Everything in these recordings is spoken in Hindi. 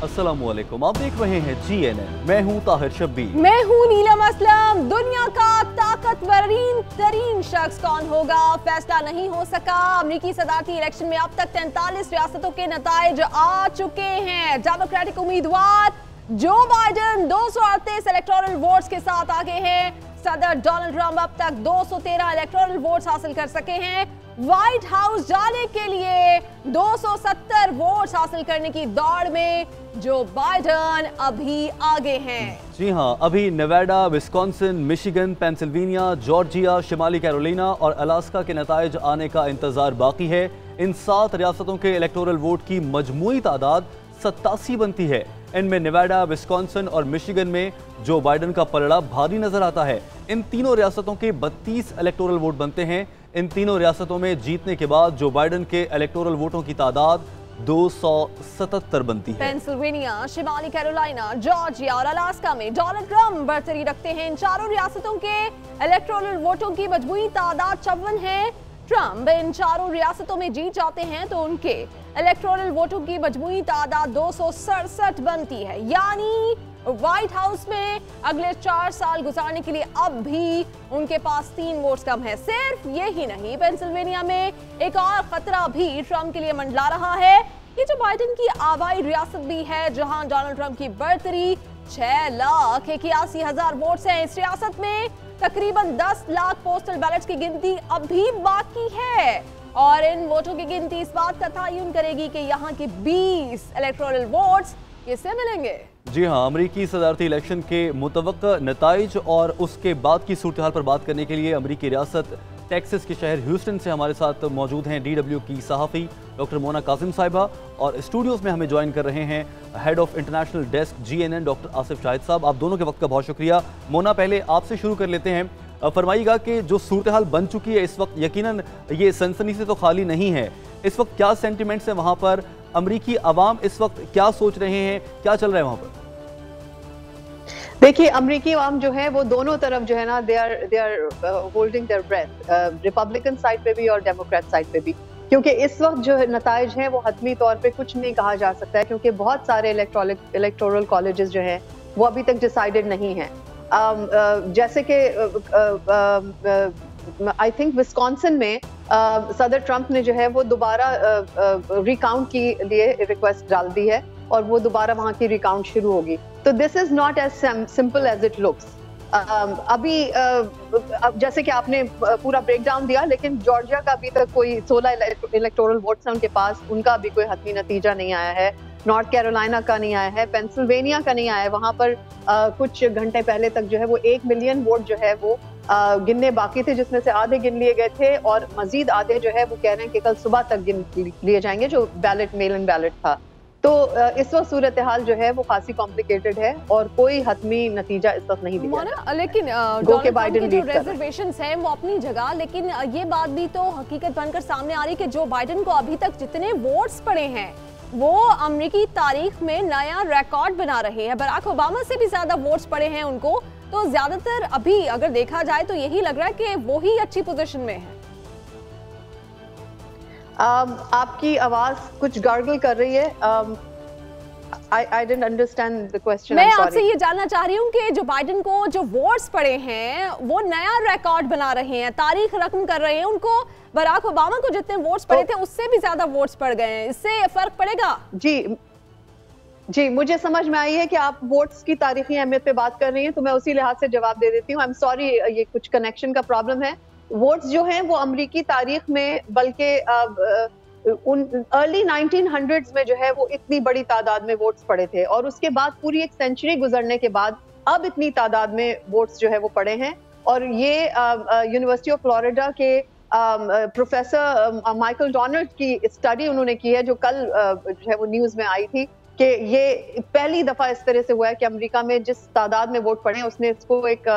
अस्सलामुअलैकुम, आप देख रहे हैं GNN। मैं हूं ताहिर शब्बीर। मैं हूं नीलम असलम। दुनिया का ताकतवरीन तरीन शख्स कौन होगा, फैसला नहीं हो सका। अमेरिकी सदारती इलेक्शन में अब तक 43 रियासतों के नताइज आ चुके हैं। डेमोक्रेटिक उम्मीदवार जो बाइडन 238 इलेक्टोरल वोट्स के साथ आगे हैं। सदर डोनाल्ड ट्रंप अब तक 213 इलेक्टोरल वोट्स हासिल कर सके हैं। व्हाइट हाउस जाने के लिए 270 वोट्स हासिल करने की दौड़ में जो बाइडन अभी आगे हैं। जी हां, अभी Nevada, Wisconsin, Michigan, Pennsylvania, Georgia, शिमाली कैरोलिना और अलास्का के नताइज आने का इंतजार बाकी है। इन 7 रियासतों के इलेक्टोरल वोट की मजमूई तादाद 87 बनती है। इनमें नेवाडा, विस्कॉन्सिन और मिशिगन में जो बाइडन का पलड़ा भारी नजर आता है। इन तीनों रियासतों के 32 इलेक्टोरल वोट बनते हैं। इन तीनों रियासतों में जीतने के बाद जो बाइडन के इलेक्टोरल वोटों की तादाद 277 बनती है। पेंसिल्वेनिया, शिमाली कैरोलिना, जॉर्जिया और अलास्का में डोनाल्ड ट्रंप बढ़तरी रखते हैं। इन चारों रियासतों के इलेक्टोरल वोटों की मजमूई तादाद 54 है। ट्रंप इन चारों रियासतों में जीत जाते हैं तो उनके इलेक्टोरल वोटों की मजमूई तादाद 267 बनती है। यानी व्हाइट हाउस में अगले 4 साल गुजारने के लिए अब भी उनके पास 3 वोट्स कम है। सिर्फ यही नहीं, पेंसिल्वेनिया में एक और खतरा भी ट्रंप के लिए मंडला रहा है। ये जो बाइडन की आबाई रियासत भी है, जहां डोनाल्ड ट्रंप की बढ़तरी 6,81,000 वोट्स हैं। इस रियासत में तकरीबन 10 लाख पोस्टल बैलेट्स की गिनती अभी बाकी है और इन वोटों की गिनती इस बात का तयन करेगी कि यहाँ के 20 इलेक्टोरल वोट्स किससे मिलेंगे। जी हां, अमरीकी सदारती इलेक्शन के मुतवक्का नताइज और उसके बाद की सूरत हाल पर बात करने के लिए अमरीकी रियासत टेक्सास के शहर ह्यूस्टन से हमारे साथ मौजूद हैं DW की सहाफ़ी डॉक्टर मोना कासिम साहिबा, और स्टूडियोज़ में हमें ज्वाइन कर रहे हैं head of international desk GNN doctor Asif Shahid साहब। आप दोनों के वक्त का बहुत शुक्रिया। मोना, पहले आपसे शुरू कर लेते हैं। फरमाइएगा कि जो सूरत हाल बन चुकी है इस वक्त, यकीनन ये सनसनी से तो खाली नहीं है। इस वक्त क्या सेंटिमेंट्स हैं वहाँ पर, अमरीकी अवाम इस वक्त क्या सोच रहे हैं, क्या चल रहा है वहाँ पर? देखिए, अमरीकी अवाम जो है वो दोनों तरफ जो है ना, they are holding their breath, Republican side पे भी और डेमोक्रेट साइड पे भी, क्योंकि इस वक्त जो नताइज हैं वो हतमी तौर पे कुछ नहीं कहा जा सकता है, क्योंकि बहुत सारे इलेक्टोरल कॉलेजेस जो हैं वो अभी तक डिसाइडेड नहीं हैं। जैसे कि आई थिंक विस्कॉन्सिन में सदर ट्रंप ने जो है वो दोबारा रिकाउंट के लिए रिक्वेस्ट डाल दी है और वो दोबारा वहां की रिकाउंट शुरू होगी। तो this is not as simple as it looks. अभी जैसे कि आपने पूरा ब्रेकडाउन दिया, लेकिन जॉर्जिया का अभी तक कोई 16 इलेक्टोरल वोट्स हैं उनके पास, उनका अभी कोई हतमी नतीजा नहीं आया है। नॉर्थ कैरोलिना का नहीं आया है, पेंसिल्वेनिया का नहीं आया है। वहां पर कुछ घंटे पहले तक जो है वो 1 मिलियन वोट जो है वो गिनने बाकी थे, जिसमें से आधे गिन लिए गए थे और मजीद आधे जो है वो कह रहे हैं कि कल सुबह तक गिन लिए जाएंगे, जो बैलेट मेल इन बैलेट था। तो इस वक्त सूरत हाल जो है वो खासी कॉम्प्लिकेटेड है और कोई हतमी नतीजा इस वक्त नहीं दिया। लेकिन बाइडन की जो रिजर्वेशंस हैं वो अपनी जगह, लेकिन ये बात भी तो हकीकत बनकर सामने आ रही है कि जो बाइडन को अभी तक जितने वोट्स पड़े हैं वो अमेरिकी तारीख में नया रिकॉर्ड बना रहे हैं। बराक ओबामा से भी ज्यादा वोट्स पड़े हैं उनको। तो ज्यादातर अभी अगर देखा जाए तो यही लग रहा है कि वो ही अच्छी पोजीशन में है। आपकी आवाज कुछ गार्गल कर रही है। I didn't understand the question. मैं आपसे ये जानना चाह रही हूँ कि जो बाइडन को जो वोट्स पड़े हैं वो नया रिकॉर्ड बना रहे हैं, तारीख रकम कर रहे हैं। उनको बराक ओबामा को जितने वोट्स पड़े थे उससे भी ज्यादा वोट्स पड़ गए हैं। इससे फर्क पड़ेगा? जी, मुझे समझ में आई है कि आप वोट्स की तारीखी अहमियत पे बात कर रही हैं, तो मैं उसी लिहाज से जवाब दे देती हूँ। आई एम सॉरी, ये कुछ कनेक्शन का प्रॉब्लम है। वोट्स जो हैं वो अमेरिकी तारीख में, बल्कि उन अर्ली 1900s में जो है वो इतनी बड़ी तादाद में वोट्स पड़े थे और उसके बाद पूरी एक सेंचुरी गुजरने के बाद अब इतनी तादाद में वोट्स जो है वो पड़े हैं। और ये यूनिवर्सिटी ऑफ फ्लोरिडा के प्रोफेसर माइकल डोनाल्ड की स्टडी उन्होंने की है, जो कल जो है वो न्यूज में आई थी, कि ये पहली दफा इस तरह से हुआ है कि अमेरिका में जिस तादाद में वोट पड़े हैं उसने इसको एक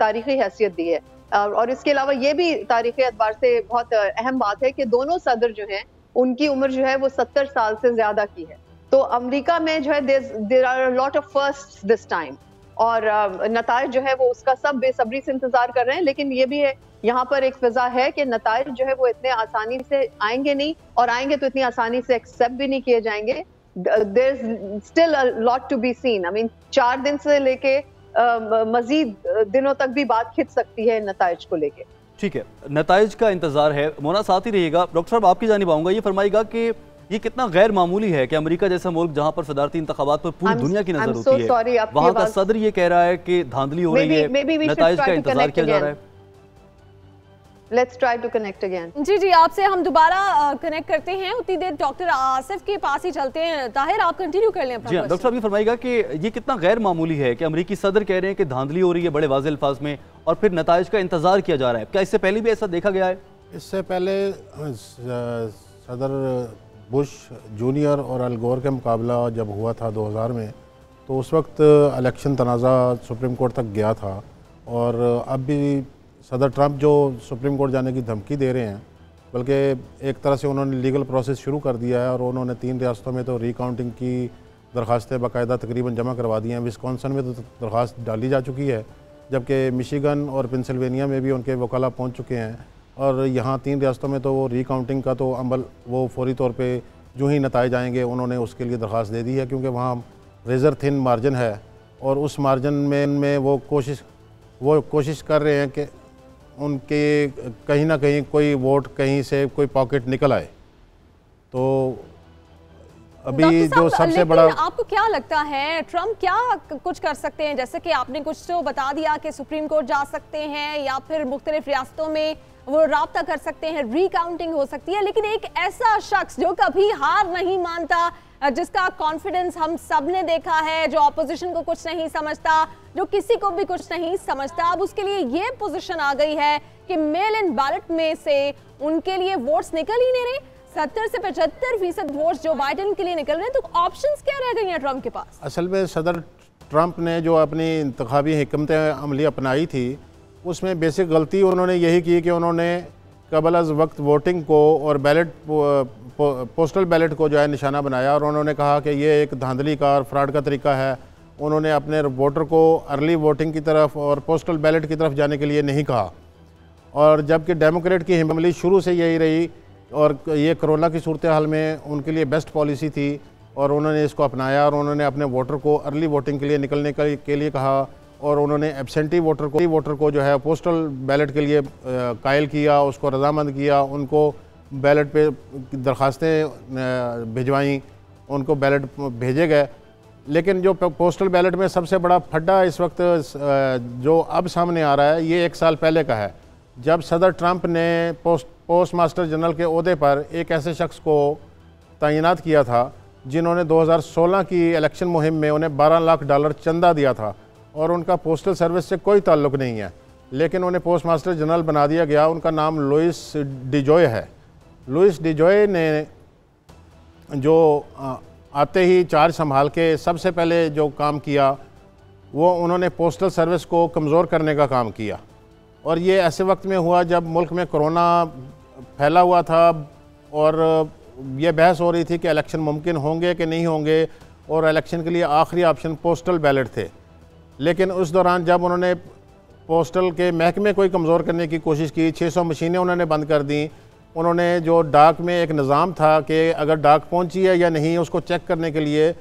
तारीखी हैसियत दी है। और इसके अलावा ये भी तारीखी एतबार से बहुत अहम बात है कि दोनों सदर जो हैं उनकी उम्र जो है वो 70 साल से ज्यादा की है। तो अमेरिका में जो है there are a lot of first this time, और नताइज जो है वो उसका सब बेसब्री से इंतजार कर रहे हैं। लेकिन ये भी है, यहाँ पर एक फिजा है कि नताइज जो है वो इतने आसानी से आएंगे नहीं, और आएंगे तो इतनी आसानी से एक्सेप्ट भी नहीं किए जाएंगे। there's still a lot to be seen. I mean 4 दिन से लेके मजीद दिनों तक भी बात खिंच सकती है नताइज को लेके। ठीक है, नताइज का इंतजार है। मोना साथ ही रहिएगा। डॉक्टर साहब आपकी जानिब आऊंगा, ये फरमाइएगा कि ये कितना गैर मामूली है कि अमेरिका जैसा मुल्क जहां पर सदारती इंतखाबात पर पूरी दुनिया की नजर होती है, वहां का सदर ये कह रहा है कि धांधली हो रही है, नताइज का इंतजार किया जा रहा है। Let's try to connect again. जी, आपसे हम दोबारा कनेक्ट करते हैं। उतनी देर डॉक्टर आसिफ के पास ही चलते हैं। ताहिर, आप कंटिन्यू कर लें अपना। जी डॉक्टर साहब, ये फरमाइएगा कि ये कितना गैर मामूली है कि अमेरिकी सदर कह रहे हैं कि धांधली हो रही है बड़े वाज़ेह अल्फाज में, और फिर नताइज का इंतजार किया जा रहा है। क्या इससे पहले भी ऐसा देखा गया है? इससे पहले सदर बुश जूनियर और अल गोर का मुकाबला जब हुआ था 2000 में, तो उस वक्त इलेक्शन तनाज़ा सुप्रीम कोर्ट तक गया था, और अब भी सदर ट्रंप जो सुप्रीम कोर्ट जाने की धमकी दे रहे हैं, बल्कि एक तरह से उन्होंने लीगल प्रोसेस शुरू कर दिया है, और उन्होंने 3 रियासतों में तो रिकाउंटिंग की दरख्वास्तें बाकायदा तकरीबन जमा करवा दी हैं। विस्कॉन्सिन में तो दरख्वास्त डाली जा चुकी है, जबकि मिशिगन और पेंसिल्वेनिया में भी उनके वकाला पहुँच चुके हैं, और यहाँ 3 रियासतों में तो वो रिकाउंटिंग का तो अमल वो फौरी तौर पर जो ही नताइज आएंगे उन्होंने उसके लिए दरख्वास्त दे दी है, क्योंकि वहाँ रेज़र थिन मार्जिन है, और उस मार्जिन में वो कोशिश कर रहे हैं कि उनके कहीं ना कहीं कोई वोट कहीं से कोई पॉकेट निकल आए। तो अभी जो सबसे बड़ा, आपको क्या लगता है ट्रंप क्या कुछ कर सकते हैं? जैसे कि आपने कुछ तो बता दिया कि सुप्रीम कोर्ट जा सकते हैं, या फिर मुख्तलिफ रियासतों में वो राब्ता कर सकते हैं, रिकाउंटिंग हो सकती है, लेकिन एक ऐसा शख्स जो कभी हार नहीं मानता, जिसका कॉन्फिडेंस हम सब ने देखा है, जो ऑपोजिशन को कुछ नहीं समझता, जो किसी को भी कुछ नहीं समझता, अब उसके लिए ये पोजीशन आ गई है कि मेल इन बैलेट में से उनके लिए वोट्स निकल ही नहीं रहे। 70 से 75% वोट्स जो बाइडेन के लिए निकल रहे हैं, तो ऑप्शंस क्या रह गई हैं ट्रंप के पास? असल में सदर ट्रंप ने जो अपनी इंतखाबी हिकमत अमली अपनाई थी, उसमें बेसिक गलती उन्होंने यही की कि उन्होंने कबल अज़ वक्त वोटिंग को और पोस्टल बैलेट को जो है निशाना बनाया, और उन्होंने कहा कि ये एक धांधली का और फ्रॉड का तरीका है। उन्होंने अपने वोटर को अर्ली वोटिंग की तरफ और पोस्टल बैलेट की तरफ जाने के लिए नहीं कहा, और जबकि डेमोक्रेट की हिम्मत शुरू से यही रही, और ये कोरोना की सूरत हाल में उनके लिए बेस्ट पॉलिसी थी, और उन्होंने इसको अपनाया, और उन्होंने अपने वोटर को अर्ली वोटिंग के लिए निकलने के लिए कहा, और उन्होंने एब्सेंटी वोटर को जो है पोस्टल बैलेट के लिए कायल किया, उसको रजामंद किया, उनको बैलेट पे दरख्वास्तें भिजवाईं, उनको बैलेट भेजे गए। लेकिन जो पोस्टल बैलेट में सबसे बड़ा फड्डा इस वक्त जो अब सामने आ रहा है, ये 1 साल पहले का है, जब सदर ट्रंप ने पोस्ट मास्टर जनरल के ओहदे पर एक ऐसे शख्स को तैनात किया था जिन्होंने 2016 की इलेक्शन मुहिम में उन्हें $12 लाख चंदा दिया था, और उनका पोस्टल सर्विस से कोई ताल्लुक़ नहीं है, लेकिन उन्हें पोस्ट मास्टर जनरल बना दिया गया। उनका नाम लुइस डिजोय है। लुइस डिजोय ने जो आते ही चार्ज संभाल के सबसे पहले जो काम किया, वो उन्होंने पोस्टल सर्विस को कमज़ोर करने का काम किया, और ये ऐसे वक्त में हुआ जब मुल्क में कोरोना फैला हुआ था, और ये बहस हो रही थी कि इलेक्शन मुमकिन होंगे कि नहीं होंगे, और इलेक्शन के लिए आखिरी ऑप्शन पोस्टल बैलेट थे। लेकिन उस दौरान जब उन्होंने पोस्टल के महकमे को कमज़ोर करने की कोशिश की, 600 मशीनें उन्होंने बंद कर दी, उन्होंने जो डाक में एक निज़ाम था कि अगर डाक पहुंची है या नहीं उसको चेक करने के लिए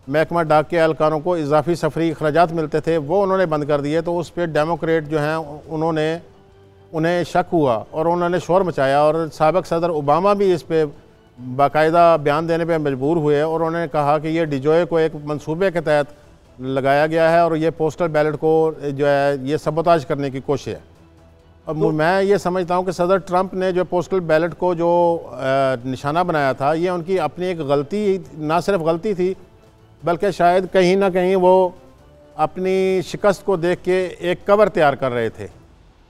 महकमा डाक के एहलकारों को इजाफी सफरी अखराजात मिलते थे, वो उन्होंने बंद कर दिए। तो उस पर डेमोक्रेट जो हैं उन्हें शक हुआ, और उन्होंने शोर मचाया, और साबिक़ सदर ओबामा भी इस पर बाकायदा बयान देने पर मजबूर हुए, और उन्होंने कहा कि ये डिजोय को एक मंसूबे के तहत लगाया गया है, और ये पोस्टल बैलेट को जो है ये सबोताज करने की कोशिश है। अब मैं ये समझता हूँ कि सदर ट्रंप ने जो पोस्टल बैलेट को जो निशाना बनाया था, ये उनकी अपनी एक गलती, ना सिर्फ गलती थी, बल्कि शायद कहीं ना कहीं वो अपनी शिकस्त को देख के एक कवर तैयार कर रहे थे।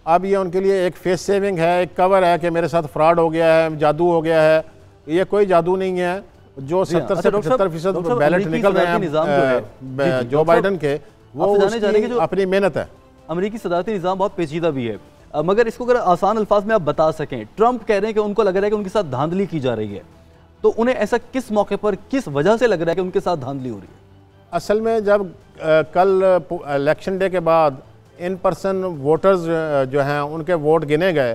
अब ये उनके लिए एक फेस सेविंग है, एक कवर है कि मेरे साथ फ्रॉड हो गया है, जादू हो गया है। ये कोई जादू नहीं है। जो 70 से 75% बैलेट निकल रहे हैं जो बाइडन के, वो उसकी अपनी मेहनत है। अमेरिकी सदारती निज़ाम बहुत पेचीदा भी है, मगर इसको अगर आसान अल्फाज में आप बता सकें, ट्रंप कह रहे हैं कि उनको लग रहा है कि उनके साथ धांधली की जा रही है, तो उन्हें ऐसा किस मौके पर, किस वजह से लग रहा है कि उनके साथ धांधली हो रही है? असल में जब कल इलेक्शन डे के बाद इन पर्सन वोटर्स जो हैं उनके वोट गिने गए,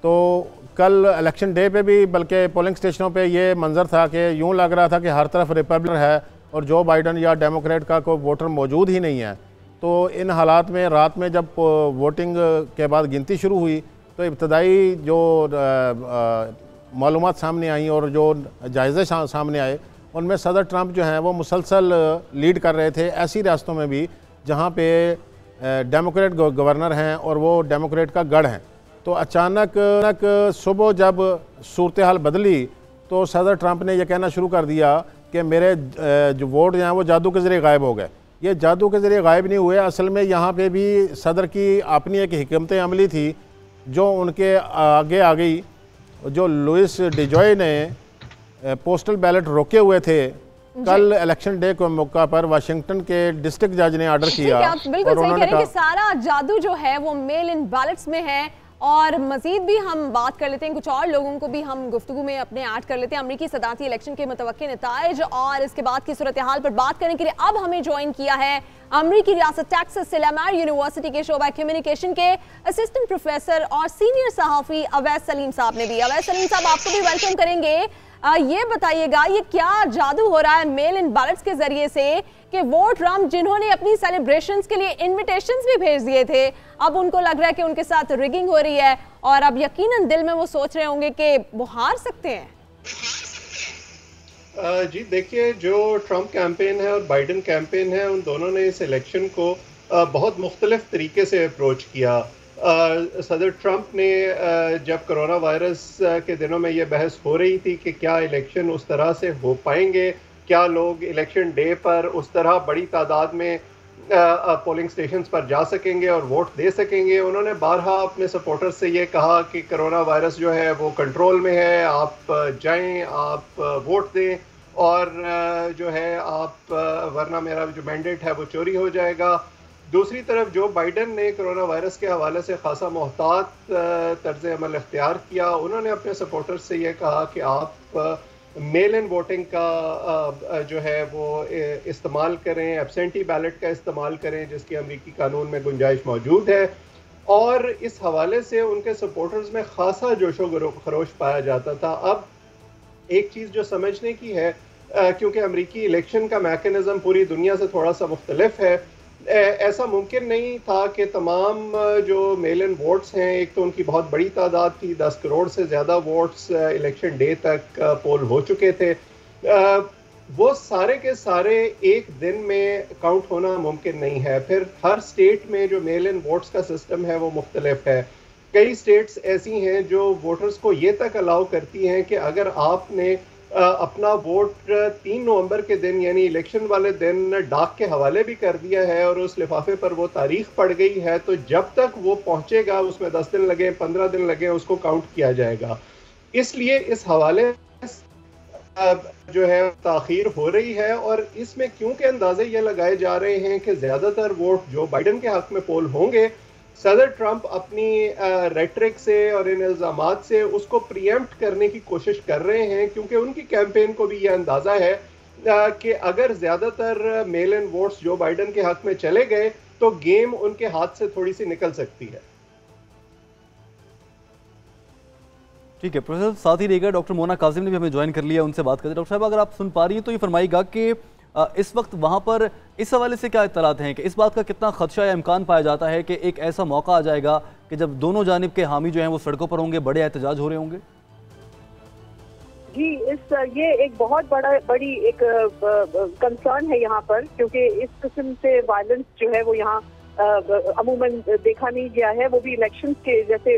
तो कल इलेक्शन डे पे भी बल्कि पोलिंग स्टेशनों पे ये मंजर था कि यूं लग रहा था कि हर तरफ रिपब्लिकन है और जो बाइडन या डेमोक्रेट का कोई वोटर मौजूद ही नहीं है। तो इन हालात में रात में जब वोटिंग के बाद गिनती शुरू हुई तो इब्तदाई जो मालूमात सामने आई और जो जायज़े सामने आए उनमें सदर ट्रंप जो हैं वो मुसलसल लीड कर रहे थे ऐसी रियासतों में भी जहाँ पे डेमोक्रेट गवर्नर हैं और वो डेमोक्रेट का गढ़ हैं। तो अचानक सुबह जब सूरत हाल बदली तो सदर ट्रंप ने यह कहना शुरू कर दिया कि मेरे जो वोट हैं वो जादू के ज़रिए गायब हो गए। ये जादू के ज़रिए गायब नहीं हुए, असल में यहाँ पे भी सदर की अपनी एक हिकमत अमली थी जो उनके आगे आ गई। जो लुइस डिजॉय ने पोस्टल बैलेट रोके हुए थे कल इलेक्शन डे के मौका पर वाशिंगटन के डिस्ट्रिक्ट जज ने ऑर्डर किया। आप बिल्कुल सही कह रहे हैं कि सारा जादू जो है वो मेल इन बैलेट्स में है। और मजीद भी हम बात कर लेते हैं, कुछ और लोगों को भी हम गुफ्तगू में अपने ऐड कर लेते हैं अमरीकी सदारती इलेक्शन के मुतवक्के नताइज और इसके बाद की सूरत हाल पर बात करने के लिए अब हमें ज्वाइन किया है अमरीकी रियासत टेक्सास से लैमार यूनिवर्सिटी के शोबा कम्युनिकेशन के असिस्टेंट प्रोफेसर और सीनियर सहाफ़ी अवैस सलीम साहब ने भी। अवैस सलीम साहब, आपको भी वेलकम करेंगे। ये बताइएगा ये क्या जादू हो रहा है मेल इन बैलेट्स के जरिए से कि वो ट्रम्प जिन्होंने अपनी सेलिब्रेशंस के लिए इनविटेशंस भी भेज दिए थे अब उनको लग रहा है कि उनके साथ रिगिंग हो रही है और अब यकीनन दिल में वो सोच रहे होंगे कि वो हार सकते हैं। जी देखिए, जो ट्रम्प कैंपेन है और बाइडन कैंपेन है उन दोनों ने इस इलेक्शन को बहुत मुख्तलिफ तरीके से अप्रोच किया। सदर ट्रंप ने जब कोरोना वायरस के दिनों में ये बहस हो रही थी कि क्या इलेक्शन उस तरह से हो पाएंगे, क्या लोग इलेक्शन डे पर उस तरह बड़ी तादाद में पोलिंग स्टेशंस पर जा सकेंगे और वोट दे सकेंगे, उन्होंने बारहा अपने सपोर्टर्स से ये कहा कि कोरोना वायरस जो है वो कंट्रोल में है, आप जाएं, आप वोट दें और जो है आप वरना मेरा जो मैंडेट है वो चोरी हो जाएगा। दूसरी तरफ जो बाइडन ने कोरोना वायरस के हवाले से खासा मोहतात तर्ज अमल इख्तियार किया, उन्होंने अपने सपोर्टर्स से ये कहा कि आप मेल इन वोटिंग का जो है वो इस्तेमाल करें, एब्सेंटी बैलेट का इस्तेमाल करें जिसकी अमरीकी कानून में गुंजाइश मौजूद है। और इस हवाले से उनके सपोर्टर्स में खासा जोशो खरोश पाया जाता था। अब एक चीज़ जो समझने की है, क्योंकि अमरीकी इलेक्शन का मैकेनिज़्म पूरी दुनिया से थोड़ा सा मुख्तलिफ है, ऐसा मुमकिन नहीं था कि तमाम जो मेल इन वोट्स हैं, एक तो उनकी बहुत बड़ी तादाद थी, 10 करोड़ से ज़्यादा वोट्स इलेक्शन डे तक पोल हो चुके थे, वो सारे के सारे एक दिन में काउंट होना मुमकिन नहीं है। फिर हर स्टेट में जो मेल इन वोट्स का सिस्टम है वो मुख्तलिफ है। कई स्टेट्स ऐसी हैं जो वोटर्स को ये तक अलाउ करती हैं कि अगर आपने अपना वोट 3 नवंबर के दिन यानी इलेक्शन वाले दिन डाक के हवाले भी कर दिया है और उस लिफाफे पर वो तारीख पड़ गई है, तो जब तक वो पहुंचेगा उसमें 10 दिन लगे, 15 दिन लगे, उसको काउंट किया जाएगा। इसलिए इस हवाले जो है ताखीर हो रही है और इसमें क्योंकि अंदाजे ये लगाए जा रहे हैं कि ज़्यादातर वोट जो बाइडन के हक में पोल होंगे, सदर ट्रंप अपनी रेटरिक से और इन इल्ज़ामात से उसको प्रीएम्प्ट करने की कोशिश कर रहे हैं, क्योंकि उनकी कैंपेन को भी ये अंदाज़ा है कि अगर ज़्यादातर मेल इन वोट्स जो बाइडन के हक में चले गए तो गेम उनके हाथ से थोड़ी सी निकल सकती है। ठीक है प्रोफेसर, साथ ही रहेगा डॉक्टर मोना काजिम ने भी हमें ज्वाइन कर लिया, उनसे बात करते हैं। डॉक्टर साहब, अगर आप सुन पा रही हैं तो ये फरमाइएगा कि इस वक्त वहाँ पर इस हवाले से क्या इत्तलात हैं कि इस बात का कितना खदशा या इम्कान पाया जाता है कि एक ऐसा मौका आ जाएगा कि जब दोनों जानिब के हामी जो हैं वो सड़कों पर होंगे, बड़े एहतजाज हो रहे होंगे? जी, ये एक बहुत बड़ी एक कंसर्न है यहाँ पर, क्योंकि इस किस्म से वायलेंस जो है वो यहाँ अमूमन देखा नहीं गया है, वो भी इलेक्शन के जैसे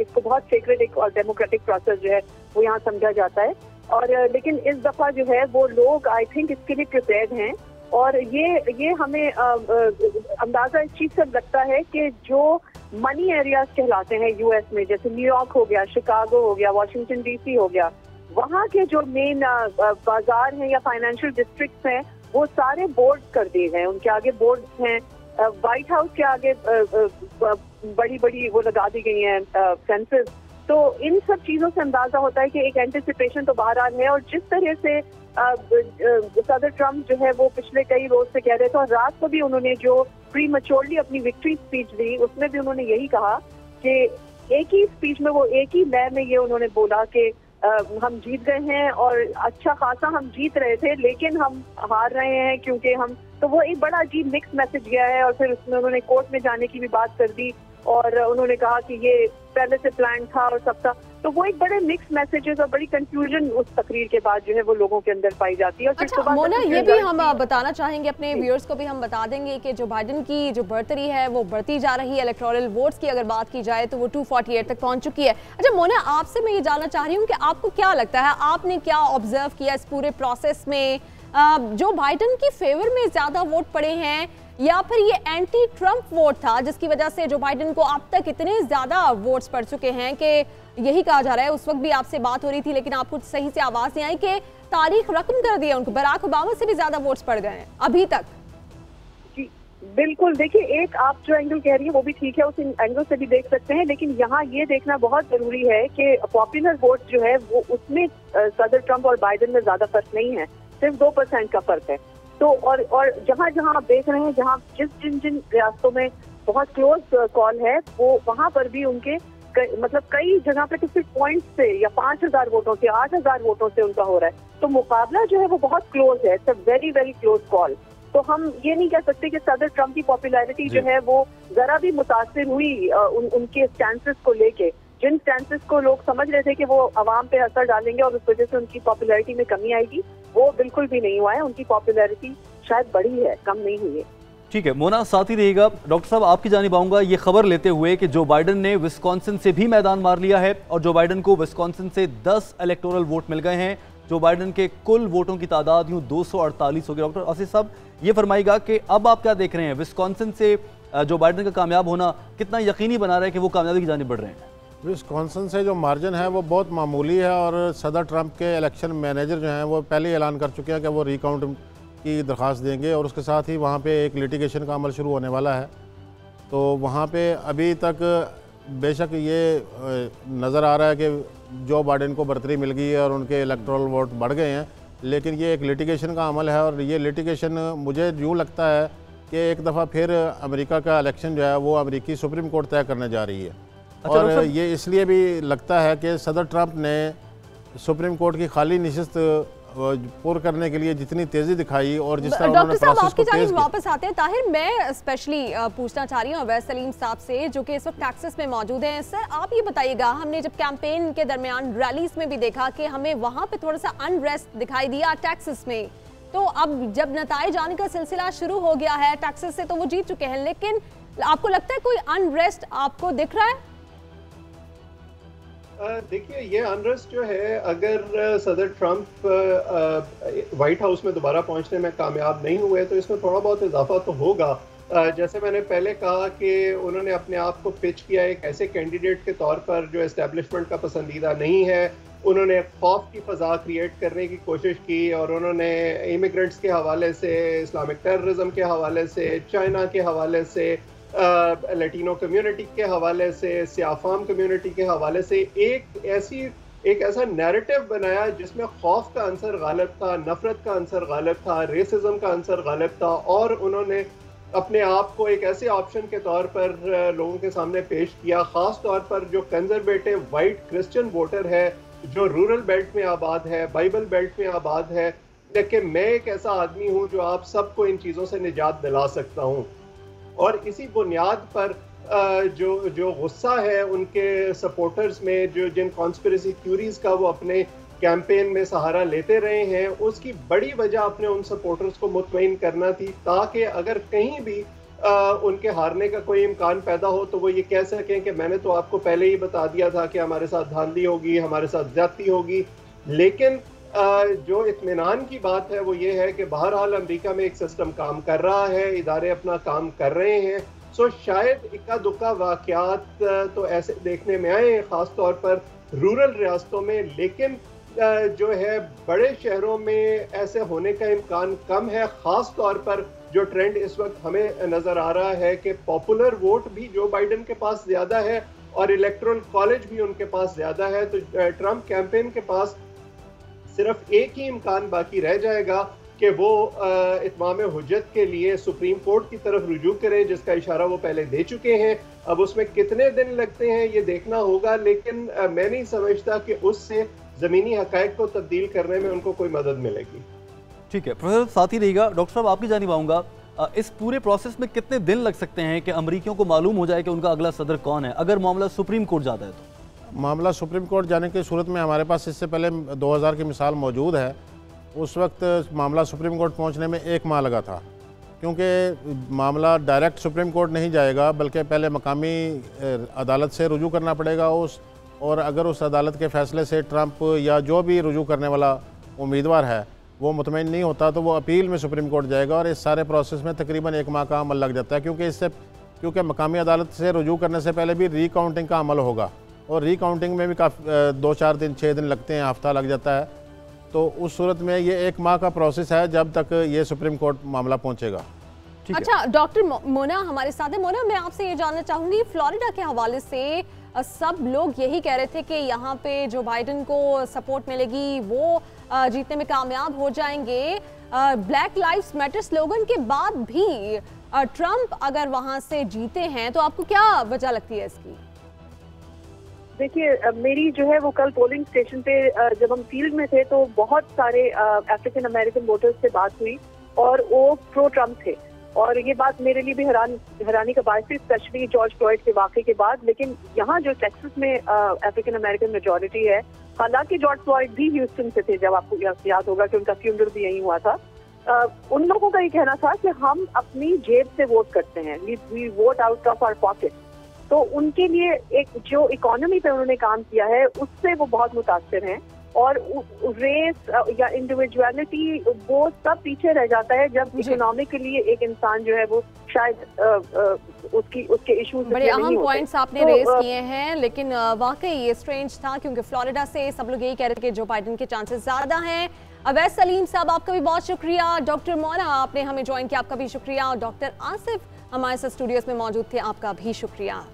इसको बहुत सेक्रेट एक और डेमोक्रेटिक प्रोसेस जो है वो यहाँ समझा जाता है। और लेकिन इस दफा जो है वो लोग आई थिंक इसके लिए प्रिपेयर्ड हैं और ये हमें अंदाजा इस चीज से लगता है कि जो मनी एरियाज कहलाते हैं यूएस में, जैसे न्यूयॉर्क हो गया, शिकागो हो गया, वॉशिंगटन डीसी हो गया, वहाँ के जो मेन बाजार हैं या फाइनेंशियल डिस्ट्रिक्ट्स हैं वो सारे बोर्ड कर दिए गए, उनके आगे बोर्ड हैं। व्हाइट हाउस के आगे बड़ी बड़ी वो लगा दी गई हैं फेंसेस। तो इन सब चीजों से अंदाजा होता है कि एक एंटिसिपेशन तो बहरहाल है। और जिस तरह से सदर ट्रम्प जो है वो पिछले कई रोज से कह रहे थे और रात को भी उन्होंने जो प्री मैच्योरली अपनी विक्ट्री स्पीच दी उसमें भी उन्होंने यही कहा कि एक ही स्पीच में, वो एक ही लय में ये उन्होंने बोला कि हम जीत गए हैं और अच्छा खासा हम जीत रहे थे, लेकिन हम हार रहे हैं क्योंकि हम, तो वो एक बड़ा अजीब मिक्स मैसेज गया है। और फिर उसमें उन्होंने कोर्ट में जाने की भी बात कर दी और उन्होंने कहा कि ये पहले से प्लान था और सब था। तो वो एक बड़े मिक्स मैसेजेस और बड़ी कंफ्यूजन उस तकरीर के बाद जो है वो लोगों के अंदर पाई जाती है। और अच्छा मोना, ये भी हम बताना चाहेंगे, अपने व्यूअर्स को भी हम बता देंगे कि जो बाइडेन की जो बढ़तरी है वो बढ़ती जा रही है। इलेक्टोरल वोट्स की अगर बात की जाए तो वो 248 तक पहुंच चुकी है। अच्छा मोना, आपसे मैं ये जानना चाह रही हूँ कि आपको क्या लगता है, आपने क्या ऑब्जर्व किया इस पूरे प्रोसेस में? जो बाइडेन की फेवर में ज्यादा वोट पड़े हैं या फिर ये एंटी ट्रंप वोट था जिसकी वजह से जो बाइडेन को अब तक इतने ज्यादा वोट्स पड़ चुके हैं कि यही कहा जा रहा है, उस वक्त भी आपसे बात हो रही थी लेकिन आपको सही से आवाज नहीं आई कि तारीख रकम कर दी है उनको, बराक ओबामा से भी ज्यादा वोट्स पड़ गए हैं अभी तक। जी बिल्कुल, देखिए एक आप जो एंगल कह रही है वो भी ठीक है, उस एंगल से भी देख सकते हैं, लेकिन यहाँ ये देखना बहुत जरूरी है कि पॉपुलर वोट जो है वो उसमें सदर ट्रंप और बाइडेन में ज्यादा फर्क नहीं है, सिर्फ 2% का फर्क है। तो और जहाँ जहाँ आप देख रहे हैं, जहाँ जिन रियासतों में बहुत क्लोज कॉल है वो वहाँ पर भी उनके मतलब कई जगह पे तो सिर्फ पॉइंट से या 5000 वोटों से 8000 वोटों से उनका हो रहा है। तो मुकाबला जो है वो बहुत क्लोज है, it's a very very close call. तो हम ये नहीं कह सकते कि सदर ट्रंप की पॉपुलैरिटी जो है वो जरा भी मुतासिर हुई उनके स्टैंसेस को लेके। जिन स्टैंसेस को लोग समझ रहे थे कि वो आवाम पे असर डालेंगे और उस वजह से उनकी पॉपुलैरिटी में कमी आएगी, वो बिल्कुल भी नहीं हुआ है। उनकी पॉपुलैरिटी शायद बढ़ी है, कम नहीं हुई है। ठीक है मोना, साथ ही रहिएगा। डॉक्टर साहब, आपकी जानिब आऊंगा ये खबर लेते हुए कि जो बाइडेन ने विस्कॉन्सिन से भी मैदान मार लिया है और जो बाइडेन को विस्कॉन्सिन से 10 इलेक्टोरल वोट मिल गए हैं, जो बाइडेन के कुल वोटों की तादाद यूं 248 हो गई। डॉक्टर आसिफ साहब, ये फरमाइएगा कि अब आप क्या देख रहे हैं, विस्कॉन्सिन से जो बाइडेन का कामयाब होना कितना यकीनी बना रहा है कि वो कामयाबी की जानिब बढ़ रहे हैं? विस्कॉन्सिन से जो मार्जिन है वो बहुत मामूली है और सदर ट्रंप के इलेक्शन मैनेजर जो हैं वो पहले ही ऐलान कर चुके हैं कि वो रिकाउंट की दरख्वास्त देंगे और उसके साथ ही वहाँ पे एक लिटिगेशन का अमल शुरू होने वाला है। तो वहाँ पे अभी तक बेशक ये नज़र आ रहा है कि जो बाइडेन को बढ़तरी मिल गई है और उनके इलेक्टोरल वोट बढ़ गए हैं, लेकिन ये एक लिटिगेशन का अमल है और ये लिटिगेशन मुझे यूँ लगता है कि एक दफ़ा फिर अमेरिका का इलेक्शन जो है वो अमेरिकी सुप्रीम कोर्ट तय करने जा रही है। और ये इसलिए भी लगता है कि सदर ट्रंप ने सुप्रीम कोर्ट की खाली निशिस्त पूर्ण करने के लिए जितनी तेजी दिखाई और जिस तरह उन्होंने प्रोसेस को तेज किया। वापस आते हैं ताहिर, मैं स्पेशली पूछना चाह रही हूँ अवैध सलीम साहब से जो कि इस वक्त टेक्सास में मौजूद हैं। सर आप ये बताइएगा, हमने जब कैंपेन के दरमियान रैलीज में भी देखा कि हमें वहाँ पे थोड़ा सा अनरेस्ट दिखाई दिया टेक्सास में, तो अब जब नताइज आने का सिलसिला शुरू हो गया है, टेक्सास से तो वो जीत चुके हैं, लेकिन आपको लगता है कोई अनरेस्ट आपको दिख रहा है? देखिए ये अनरेस्ट जो है, अगर सदर ट्रंप व्हाइट हाउस में दोबारा पहुंचने में कामयाब नहीं हुए तो इसमें थोड़ा बहुत इजाफा तो होगा। जैसे मैंने पहले कहा कि उन्होंने अपने आप को पिच किया एक ऐसे कैंडिडेट के तौर पर जो एस्टेब्लिशमेंट का पसंदीदा नहीं है। उन्होंने खौफ की फ़ज़ा क्रिएट करने की कोशिश की और उन्होंने इमिग्रेंट्स के हवाले से, इस्लामिक टेररिज्म के हवाले से, चाइना के हवाले से, लैटिनो कम्युनिटी के हवाले से, सियाफाम कम्युनिटी के हवाले से एक ऐसा नैरेटिव बनाया जिसमें खौफ का अंसर गालिब था, नफरत का अंसर गालिब था, रेसिज्म का अंसर गालिब था। और उन्होंने अपने आप को एक ऐसे ऑप्शन के तौर पर लोगों के सामने पेश किया, ख़ास तौर पर जो कंजर्वेटिव वाइट क्रिश्चियन वोटर है, जो रूरल बेल्ट में आबाद है, बाइबल बेल्ट में आबाद है, कि मैं एक ऐसा आदमी हूँ जो आप सबको इन चीज़ों से निजात दिला सकता हूँ। और इसी बुनियाद पर जो गुस्सा है उनके सपोर्टर्स में, जो जिन कॉन्स्पिरेसी थ्योरीज का वो अपने कैंपेन में सहारा लेते रहे हैं, उसकी बड़ी वजह अपने उन सपोर्टर्स को मुतमईन करना थी, ताकि अगर कहीं भी उनके हारने का कोई इम्कान पैदा हो तो वो ये कह सकें कि मैंने तो आपको पहले ही बता दिया था कि हमारे साथ धांधली होगी, हमारे साथ ज्यादती होगी। लेकिन जो इत्मीनान की बात है वो ये है कि बहरहाल अमेरिका में एक सिस्टम काम कर रहा है, इदारे अपना काम कर रहे हैं। सो शायद इक्का दुक्का वाक़यात तो ऐसे देखने में आए, ख़ास तौर पर रूरल रियासतों में, लेकिन जो है बड़े शहरों में ऐसे होने का इम्कान कम है। ख़ास तौर पर जो ट्रेंड इस वक्त हमें नज़र आ रहा है कि पॉपुलर वोट भी जो बाइडेन के पास ज़्यादा है और इलेक्टोरल कॉलेज भी उनके पास ज़्यादा है, तो ट्रंप कैंपेन के पास सिर्फ एक ही इम्कान बाकी रह जाएगा कि वो इत्माम हुज्जत के लिए सुप्रीम कोर्ट की तरफ रुजू करें, जिसका इशारा वो पहले दे चुके हैं। अब उसमें कितने दिन लगते हैं ये देखना होगा, लेकिन मैं नहीं समझता कि उससे ज़मीनी हक़ाइक़ को तब्दील करने में उनको कोई मदद मिलेगी। ठीक है प्रोफेसर, साथ ही रहिएगा। डॉक्टर साहब, आपकी जानिब आऊँगा, इस पूरे प्रोसेस में कितने दिन लग सकते हैं कि अमरीकियों को मालूम हो जाए कि उनका अगला सदर कौन है, अगर मामला सुप्रीम कोर्ट जाता है तो? मामला सुप्रीम कोर्ट जाने की सूरत में हमारे पास इससे पहले 2000 की मिसाल मौजूद है। उस वक्त मामला सुप्रीम कोर्ट पहुंचने में 1 माह लगा था, क्योंकि मामला डायरेक्ट सुप्रीम कोर्ट नहीं जाएगा, बल्कि पहले मकामी अदालत से रुजू करना पड़ेगा और अगर उस अदालत के फ़ैसले से ट्रंप या जो भी रुजू करने वाला उम्मीदवार है वो मुतमईन नहीं होता तो वो अपील में सुप्रीम कोर्ट जाएगा, और इस सारे प्रोसेस में तकरीबन 1 माह का अमल लग जाता है, क्योंकि मकामी अदालत से रुजू करने से पहले भी रीकाउंटिंग का अमल होगा, और रीकाउंटिंग में भी काफ़ी 2-4 दिन 6 दिन लगते हैं, हफ्ता लग जाता है। तो उस सूरत में ये 1 माह का प्रोसेस है जब तक ये सुप्रीम कोर्ट मामला पहुंचेगा। अच्छा, डॉक्टर मोना हमारे साथ है। मोना, मैं आपसे ये जानना चाहूंगी, फ्लोरिडा के हवाले से सब लोग यही कह रहे थे कि यहाँ पे जो बाइडेन को सपोर्ट मिलेगी वो जीतने में कामयाब हो जाएंगे। ब्लैक लाइव्स मैटर स्लोगन के बाद भी ट्रंप अगर वहां से जीते हैं तो आपको क्या वजह लगती है इसकी? देखिए, मेरी जो है वो कल पोलिंग स्टेशन पे जब हम फील्ड में थे तो बहुत सारे अफ्रीकन अमेरिकन वोटर्स से बात हुई और वो प्रो ट्रम्प थे, और ये बात मेरे लिए भी हैरानी का बात थी, स्पेशली जॉर्ज फ्लॉयड के वाक़े के बाद। लेकिन यहाँ जो टेक्सास में अफ्रीकन अमेरिकन मेजॉरिटी है, हालांकि जॉर्ज फ्लॉयड भी ह्यूस्टन से थे, जब आपको याद होगा कि उनका फ्यूनरल भी यहीं हुआ था, उन लोगों का ये कहना था कि हम अपनी जेब से वोट करते हैं, we vote out of our pocket. तो उनके लिए एक जो इकोनॉमी पे उन्होंने काम किया है उससे वो बहुत मुतासिर हैं, और रेस या इंडिविजुअलिटी वो सब पीछे रह जाता है जब इकोनॉमिकली एक इंसान जो है वो शायद उसके इश्यूज बड़े अहम पॉइंट्स आपने रेस किए हैं। लेकिन वाकई ये स्ट्रेंज था, क्योंकि फ्लोरिडा से सब लोग यही कह रहे थे कि जो बाइडेन के चांसेस ज्यादा हैं। अवैस सलीम साहब, आपका भी बहुत शुक्रिया। डॉक्टर मोना, आपने हमें ज्वाइन किया, आपका भी शुक्रिया। और डॉक्टर आसिफ हमारे साथ स्टूडियोज में मौजूद थे, आपका भी शुक्रिया।